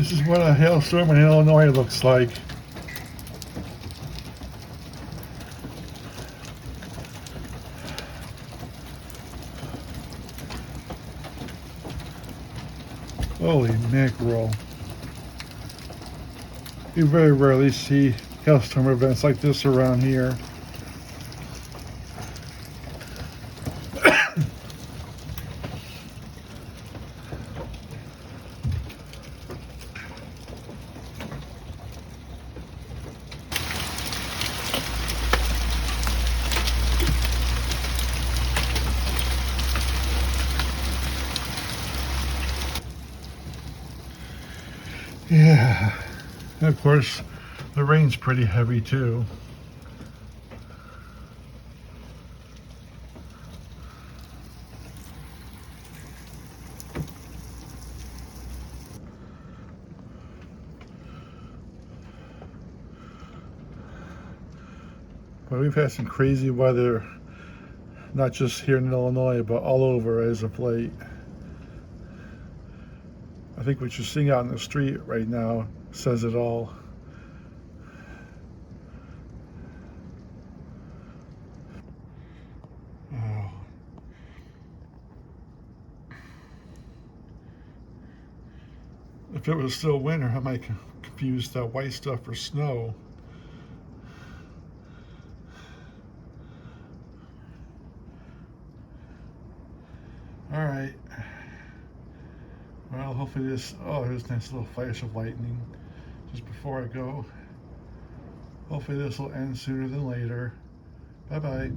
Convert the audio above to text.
This is what a hailstorm in Illinois looks like. Holy mackerel. You very rarely see hailstorm events like this around here. Yeah, and of course the rain's pretty heavy too. But we've had some crazy weather, not just here in Illinois, but all over as of late. I think what you're seeing out in the street right now says it all. Oh. If it was still winter, I might confuse the white stuff for snow. All right. Well, hopefully this, oh, there's a nice little flash of lightning just before I go. Hopefully this will end sooner than later. Bye-bye.